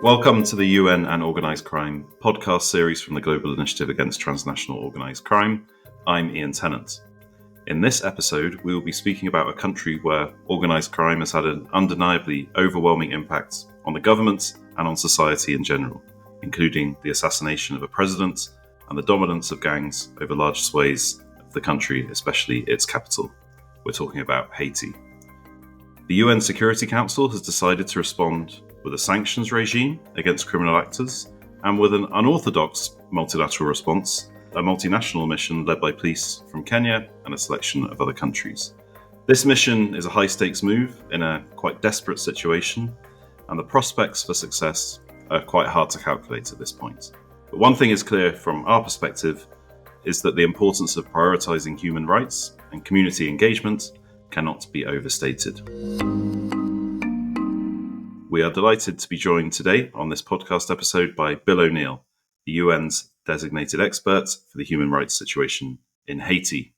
Welcome to the UN and Organised Crime podcast series from the Global Initiative Against Transnational Organised Crime. I'm Ian Tennant. In this episode, we will be speaking about a country where organised crime has had an undeniably overwhelming impact on the government and on society in general, including the assassination of a president and the dominance of gangs over large swathes of the country, especially its capital. We're talking about Haiti. The UN Security Council has decided to respond with a sanctions regime against criminal actors and with an unorthodox multilateral response, a multinational mission led by police from Kenya and a selection of other countries. This mission is a high-stakes move in a quite desperate situation, and the prospects for success are quite hard to calculate at this point. But one thing is clear from our perspective is that the importance of prioritizing human rights and community engagement cannot be overstated. We are delighted to be joined today on this podcast episode by Bill O'Neill, the UN's designated expert for the human rights situation in Haiti.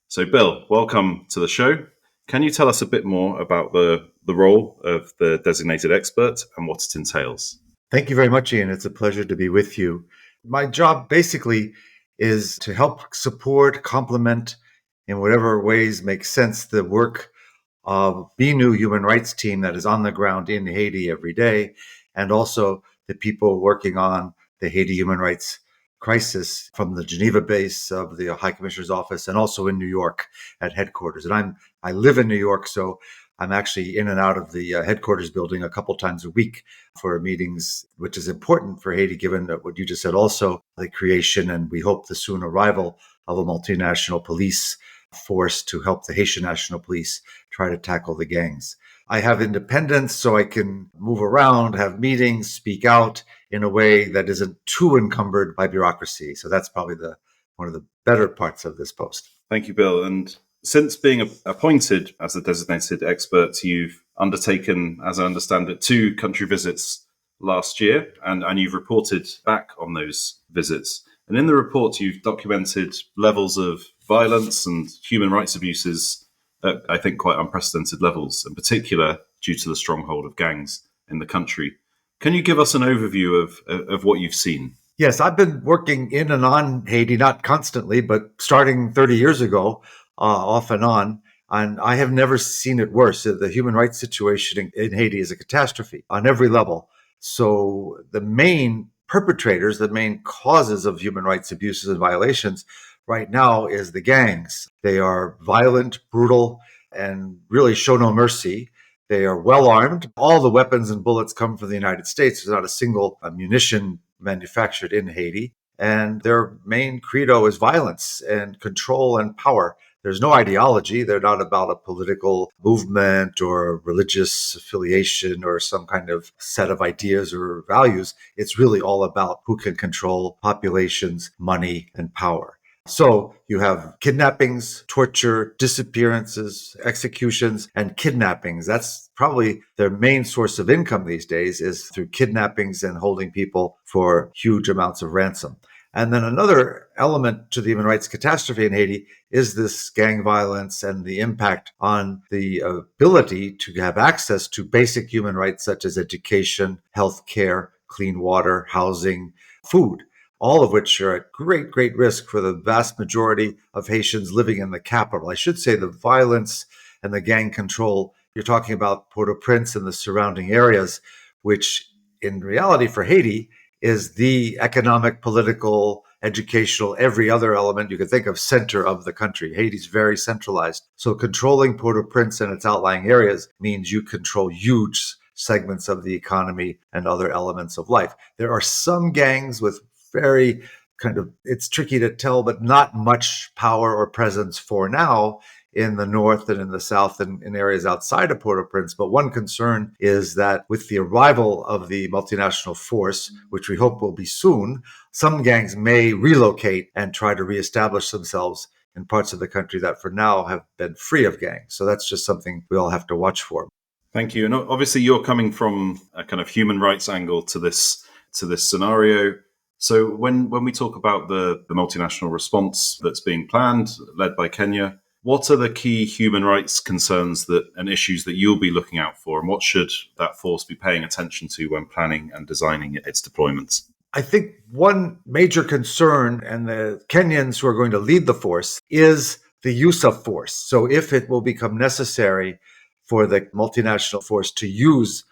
So Bill, welcome to the show. Can you tell us a bit more about the role of the designated expert and what it entails? Thank you very much, Ian. It's a pleasure to be with you. My job basically is to help support, complement, in whatever ways make sense, the work of BNU human rights team that is on the ground in Haiti every day, and also the people working on the Haiti human rights crisis from the Geneva base of the High Commissioner's office and also in New York at headquarters. And I live in New York, so I'm actually in and out of the headquarters building a couple times a week for meetings, which is important for Haiti, given that what you just said, also the creation and we hope the soon arrival of a multinational police force to help the Haitian National Police try to tackle the gangs. I have independence, so I can move around, have meetings, speak out in a way that isn't too encumbered by bureaucracy. So that's probably one of the better parts of this post. Thank you, Bill. And since being appointed as a designated expert, you've undertaken, as I understand it, 2 country visits last year, and you've reported back on those visits. And in the report, you've documented levels of violence and human rights abuses at, I think, quite unprecedented levels, in particular due to the stronghold of gangs in the country. Can you give us an overview of what you've seen? Yes, I've been working in and on Haiti, not constantly, but starting 30 years ago, off and on. And I have never seen it worse. The human rights situation in Haiti is a catastrophe on every level. So the main perpetrators, the main causes of human rights abuses and violations right now is the gangs. They are violent, brutal, and really show no mercy. They are well armed. All the weapons and bullets come from the United States. There's not a single munition manufactured in Haiti. And their main credo is violence and control and power. There's no ideology. They're not about a political movement or a religious affiliation or some kind of set of ideas or values. It's really all about who can control populations, money, and power. So you have kidnappings, torture, disappearances, executions, and kidnappings. That's probably their main source of income these days, is through kidnappings and holding people for huge amounts of ransom. And then another element to the human rights catastrophe in Haiti is this gang violence and the impact on the ability to have access to basic human rights such as education, health care, clean water, housing, food, all of which are at great, great risk for the vast majority of Haitians living in the capital. I should say the violence and the gang control, you're talking about Port-au-Prince and the surrounding areas, which in reality for Haiti is the economic, political, educational, every other element you could think of center of the country. Haiti's very centralized. So controlling Port-au-Prince and its outlying areas means you control huge segments of the economy and other elements of life. There are some gangs with very it's tricky to tell, but not much power or presence for now in the north and in the south and in areas outside of Port-au-Prince. But one concern is that with the arrival of the multinational force, which we hope will be soon, some gangs may relocate and try to reestablish themselves in parts of the country that for now have been free of gangs. So that's just something we all have to watch for. Thank you. And obviously you're coming from a kind of human rights angle to this scenario. So when we talk about the multinational response that's being planned, led by Kenya, What are the key human rights concerns and issues that you'll be looking out for, and what should that force be paying attention to when planning and designing its deployments? I think one major concern, and the Kenyans who are going to lead the force, is the use of force. So if it will become necessary for the multinational force to use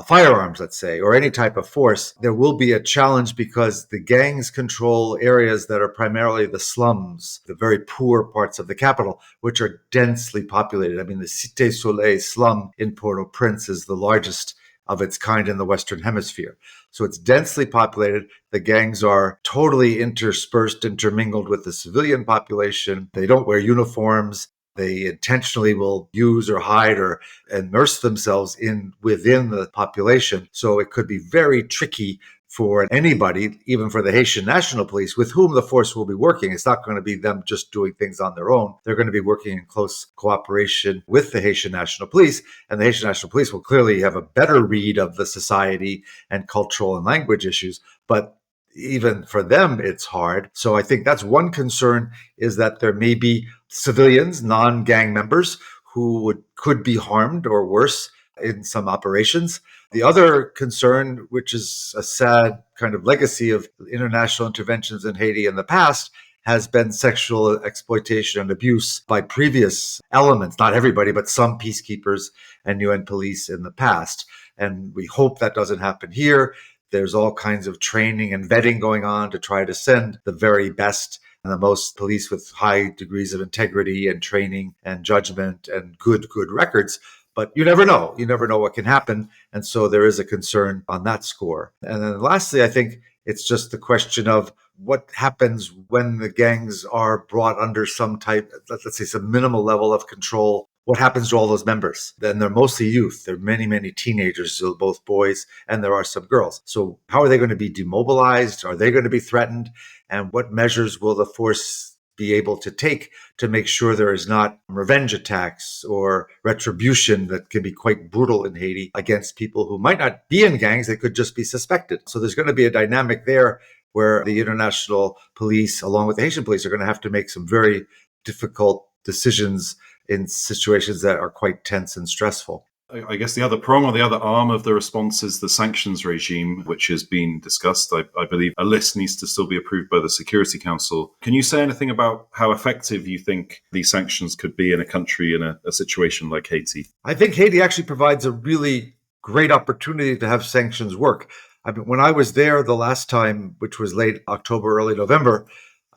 firearms, let's say, or any type of force, there will be a challenge because the gangs control areas that are primarily the slums, the very poor parts of the capital, which are densely populated. I mean, the Cité Soleil slum in Port-au-Prince is the largest of its kind in the Western Hemisphere. So it's densely populated. The gangs are totally interspersed, intermingled with the civilian population. They don't wear uniforms. They intentionally will use or hide or immerse themselves within the population. So it could be very tricky for anybody, even for the Haitian National Police, with whom the force will be working. It's not going to be them just doing things on their own. They're going to be working in close cooperation with the Haitian National Police. And the Haitian National Police will clearly have a better read of the society and cultural and language issues. But even for them, it's hard. So I think that's one concern, is that there may be civilians, non-gang members, who could be harmed or worse in some operations. The other concern, which is a sad kind of legacy of international interventions in Haiti in the past, has been sexual exploitation and abuse by previous elements, not everybody, but some peacekeepers and UN police in the past. And we hope that doesn't happen here. There's all kinds of training and vetting going on to try to send the very best and the most police with high degrees of integrity and training and judgment and good records. But you never know. You never know what can happen. And so there is a concern on that score. And then lastly, I think it's just the question of what happens when the gangs are brought under some type, let's say, some minimal level of control. What happens to all those members? Then they're mostly youth. There are many teenagers, so both boys, and there are some girls. So how are they going to be demobilized? Are they going to be threatened? And what measures will the force be able to take to make sure there is not revenge attacks or retribution that can be quite brutal in Haiti against people who might not be in gangs? They could just be suspected. So there's going to be a dynamic there where the international police, along with the Haitian police, are going to have to make some very difficult decisions in situations that are quite tense and stressful. I guess the other prong or the other arm of the response is the sanctions regime, which has been discussed. I believe a list needs to still be approved by the Security Council. Can you say anything about how effective you think these sanctions could be in a country in a situation like Haiti? I think Haiti actually provides a really great opportunity to have sanctions work. I mean, when I was there the last time, which was late October, early November,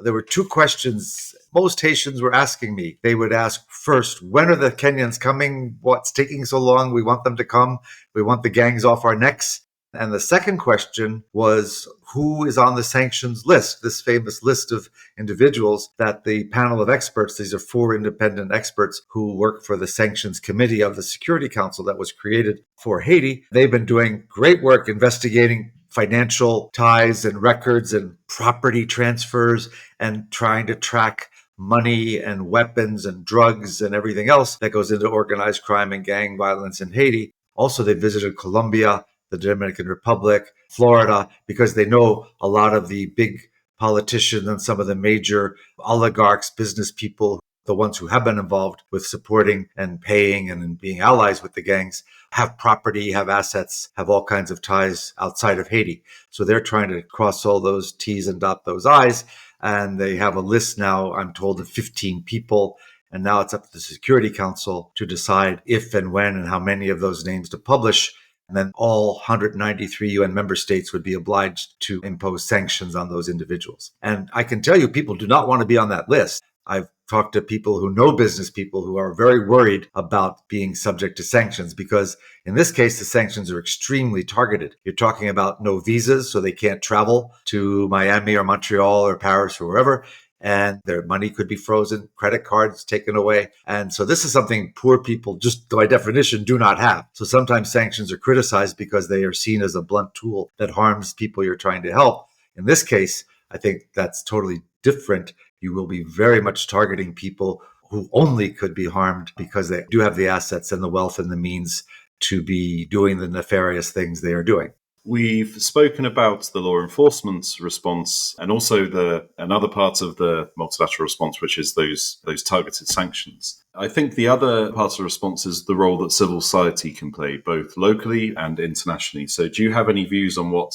there were two questions most Haitians were asking me. They would ask first, when are the Kenyans coming? What's taking so long? We want them to come. We want the gangs off our necks. And the second question was, who is on the sanctions list, this famous list of individuals that the panel of experts, these are 4 independent experts who work for the sanctions committee of the Security Council that was created for Haiti. They've been doing great work investigating financial ties and records and property transfers and trying to track money and weapons and drugs and everything else that goes into organized crime and gang violence in Haiti. Also, they visited Colombia, the Dominican Republic, Florida, because they know a lot of the big politicians and some of the major oligarchs, business people, the ones who have been involved with supporting and paying and being allies with the gangs, have property, have assets, have all kinds of ties outside of Haiti. So they're trying to cross all those T's and dot those I's. And they have a list now, I'm told, of 15 people. And now it's up to the Security Council to decide if and when and how many of those names to publish. And then all 193 UN member states would be obliged to impose sanctions on those individuals. And I can tell you, people do not want to be on that list. I've talked to people who know business people who are very worried about being subject to sanctions because in this case, the sanctions are extremely targeted. You're talking about no visas, so they can't travel to Miami or Montreal or Paris or wherever. And their money could be frozen, credit cards taken away. And so this is something poor people, just by definition, do not have. So sometimes sanctions are criticized because they are seen as a blunt tool that harms people you're trying to help. In this case, I think that's totally different. You will be very much targeting people who only could be harmed because they do have the assets and the wealth and the means to be doing the nefarious things they are doing. We've spoken about the law enforcement response and also another part of the multilateral response, which is those targeted sanctions. I think the other part of the response is the role that civil society can play, both locally and internationally. So do you have any views on what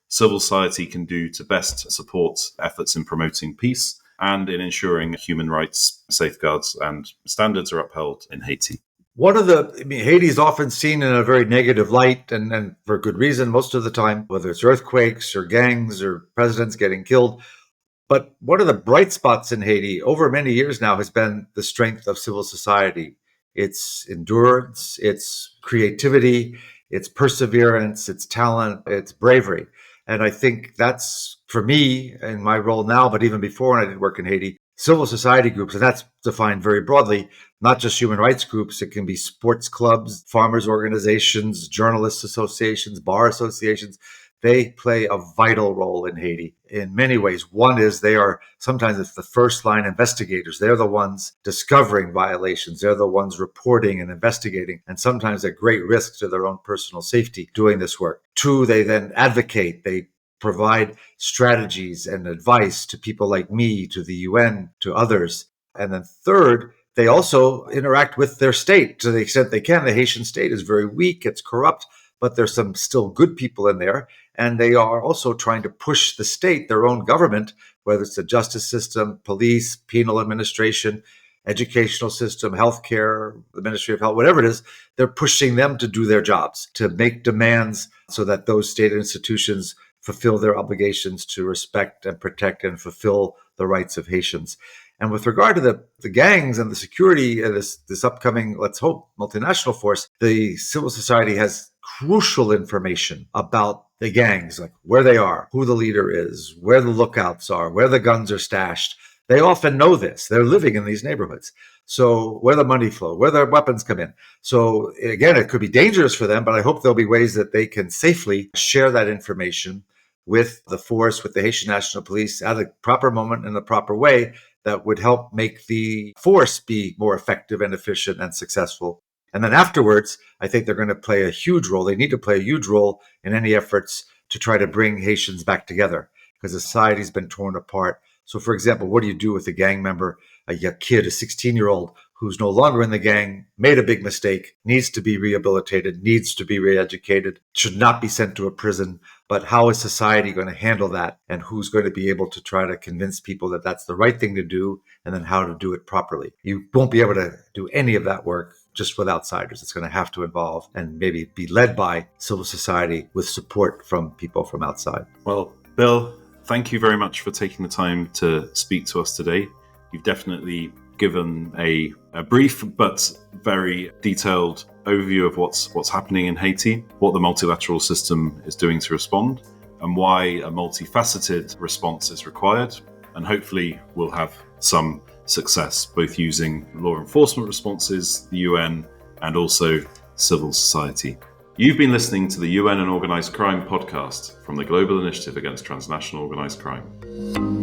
civil society can do to best support efforts in promoting peace and in ensuring human rights safeguards and standards are upheld in Haiti? Haiti is often seen in a very negative light, and for good reason most of the time, whether it's earthquakes or gangs or presidents getting killed. But one of the bright spots in Haiti over many years now has been the strength of civil society, its endurance, its creativity, its perseverance, its talent, its bravery. And I think that's, for me, in my role now, but even before when I did work in Haiti, civil society groups, and that's defined very broadly, not just human rights groups. It can be sports clubs, farmers organizations, journalists associations, bar associations. They play a vital role in Haiti in many ways. One is sometimes it's the first line investigators. They're the ones discovering violations. They're the ones reporting and investigating, and sometimes at great risk to their own personal safety doing this work. Two, they then advocate. They provide strategies and advice to people like me, to the UN, to others. And then third, they also interact with their state to the extent they can. The Haitian state is very weak. It's corrupt, but there's some still good people in there. And they are also trying to push the state, their own government, whether it's the justice system, police, penal administration, educational system, healthcare, the Ministry of Health, whatever it is, they're pushing them to do their jobs, to make demands so that those state institutions fulfill their obligations to respect and protect and fulfill the rights of Haitians. And with regard to the gangs and the security of this upcoming, let's hope, multinational force, the civil society has crucial information about the gangs, like where they are, who the leader is, where the lookouts are, where the guns are stashed. They often know this. They're living in these neighborhoods. So where the money flow, where the weapons come in. So again, it could be dangerous for them, but I hope there'll be ways that they can safely share that information with the force, with the Haitian National Police at a proper moment in a proper way that would help make the force be more effective and efficient and successful. And then afterwards, I think they're going to play a huge role. They need to play a huge role in any efforts to try to bring Haitians back together because society's been torn apart. So, for example, what do you do with a gang member, a kid, a 16-year-old who's no longer in the gang, made a big mistake, needs to be rehabilitated, needs to be re-educated, should not be sent to a prison? But how is society going to handle that? And who's going to be able to try to convince people that that's the right thing to do and then how to do it properly? You won't be able to do any of that work just with outsiders. It's going to have to involve and maybe be led by civil society with support from people from outside. Well, Bill, thank you very much for taking the time to speak to us today. You've definitely given a brief but very detailed overview of what's happening in Haiti, what the multilateral system is doing to respond, and why a multifaceted response is required. And hopefully we'll have some success, both using law enforcement responses, the UN, and also civil society. You've been listening to the UN and Organised Crime podcast from the Global Initiative Against Transnational Organised Crime.